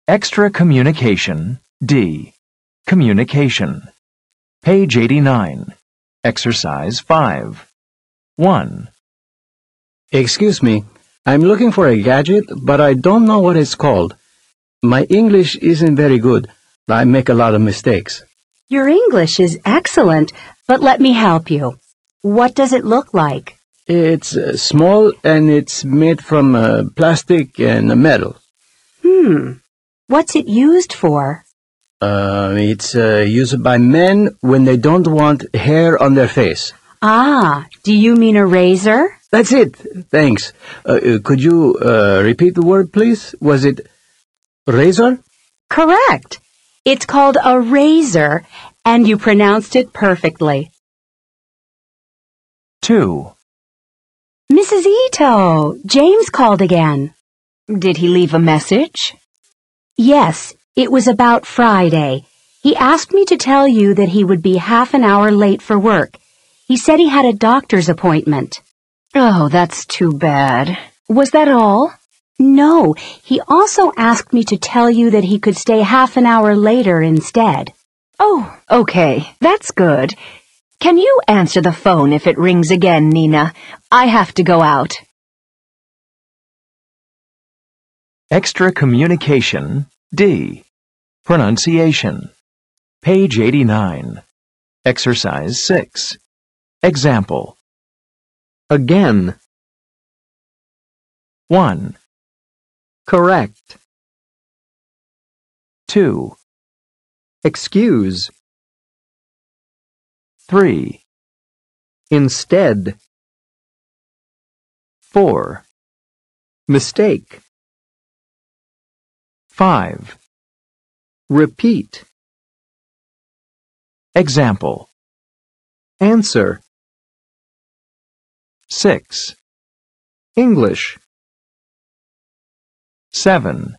Extra Communication, D. Communication. Page 89. Exercise 5. 1. Excuse me, I'm looking for a gadget, but I don't know what it's called. My English isn't very good. I make a lot of mistakes. Your English is excellent, but let me help you. What does it look like? It's small and it's made from plastic and metal. What's it used for? It's used by men when they don't want hair on their face. Ah, do you mean a razor? That's it. Thanks. Could you repeat the word, please? Was it razor? Correct. It's called a razor, and you pronounced it perfectly. 2. Mrs. Ito, James called again. Did he leave a message? Yes, it was about Friday. He asked me to tell you that he would be half an hour late for work. He said he had a doctor's appointment. Oh, that's too bad. Was that all? No, he also asked me to tell you that he could stay half an hour later instead. Oh, okay. That's good. Can you answer the phone if it rings again, Nina? I have to go out. Extra Communication, D. Pronunciation. Page 89. Exercise 6. Example. Again. 1. Correct. 2. Excuse. 3. Instead. 4. Mistake. 5. Repeat. Example. Answer. 6. English. 7.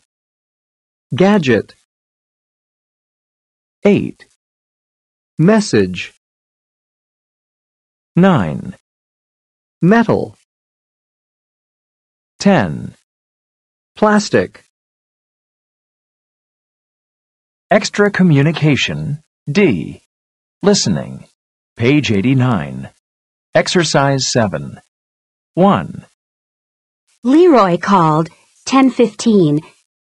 Gadget. 8. Message. 9. Metal. 10. Plastic. Extra Communication, D. Listening. Page 89. Exercise 7. 1. Leroy called, 10:15.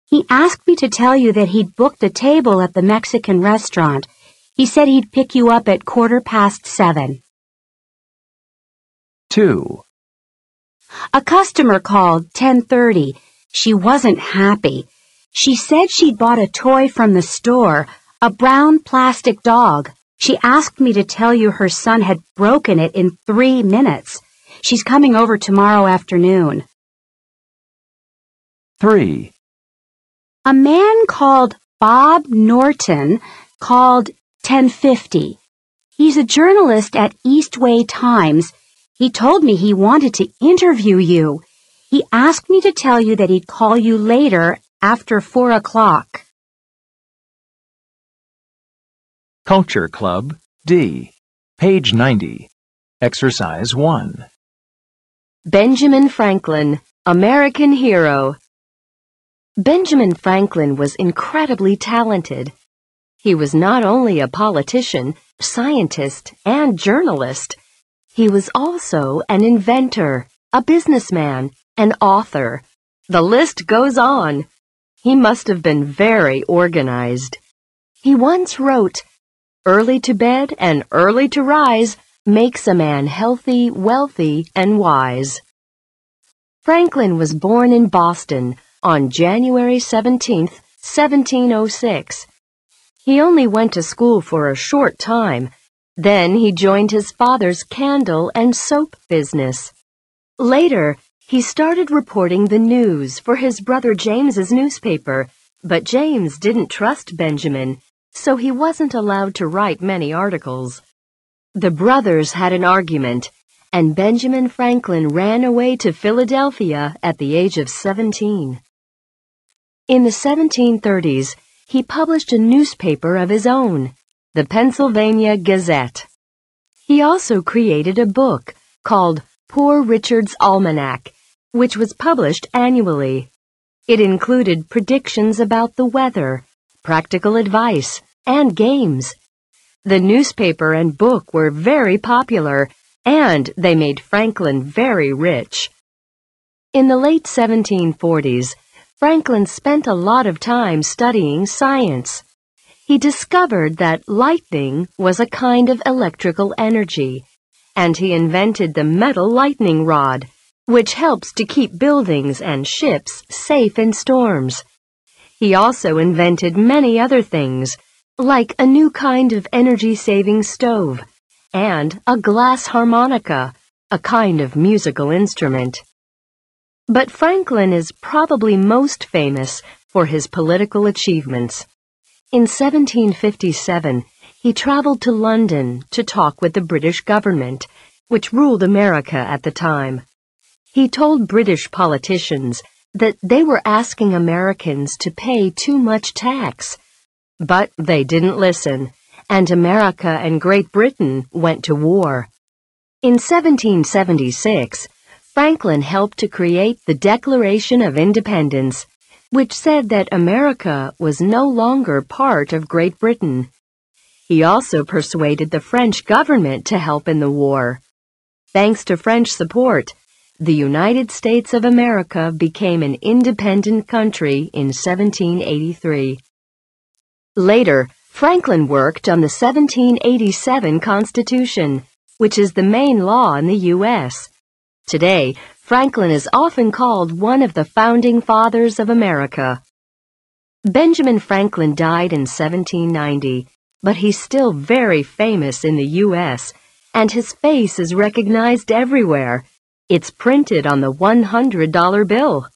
He asked me to tell you that he'd booked a table at the Mexican restaurant. He said he'd pick you up at 7:15. 2. A customer called, 10:30. She wasn't happy. She said she'd bought a toy from the store, a brown plastic dog. She asked me to tell you her son had broken it in 3 minutes. She's coming over tomorrow afternoon. 3. A man called Bob Norton called 10:50. He's a journalist at Eastway Times. He told me he wanted to interview you. He asked me to tell you that he'd call you later after 4 o'clock. Culture Club, D. Page 90. Exercise 1. Benjamin Franklin, American hero. Benjamin Franklin was incredibly talented. He was not only a politician, scientist, and journalist. He was also an inventor, a businessman, an author. The list goes on. He must have been very organized. He once wrote, "Early to bed and early to rise makes a man healthy, wealthy, and wise." Franklin was born in Boston on January 17, 1706. He only went to school for a short time. Then he joined his father's candle and soap business. Later, he started reporting the news for his brother James's newspaper, but James didn't trust Benjamin, so he wasn't allowed to write many articles. The brothers had an argument, and Benjamin Franklin ran away to Philadelphia at the age of 17. In the 1730s, he published a newspaper of his own, the Pennsylvania Gazette. He also created a book called Poor Richard's Almanac, which was published annually. It included predictions about the weather, practical advice, and games. The newspaper and book were very popular, and they made Franklin very rich. In the late 1740s, Franklin spent a lot of time studying science. He discovered that lightning was a kind of electrical energy, and he invented the metal lightning rod, which helps to keep buildings and ships safe in storms. He also invented many other things, like a new kind of energy-saving stove, and a glass harmonica, a kind of musical instrument. But Franklin is probably most famous for his political achievements. In 1757, he traveled to London to talk with the British government, which ruled America at the time. He told British politicians that they were asking Americans to pay too much tax. But they didn't listen, and America and Great Britain went to war. In 1776, Franklin helped to create the Declaration of Independence, which said that America was no longer part of Great Britain. He also persuaded the French government to help in the war. Thanks to French support, the United States of America became an independent country in 1783. Later, Franklin worked on the 1787 Constitution, which is the main law in the U.S. Today, Franklin is often called one of the founding fathers of America. Benjamin Franklin died in 1790, but he's still very famous in the U.S., and his face is recognized everywhere. It's printed on the $100 bill.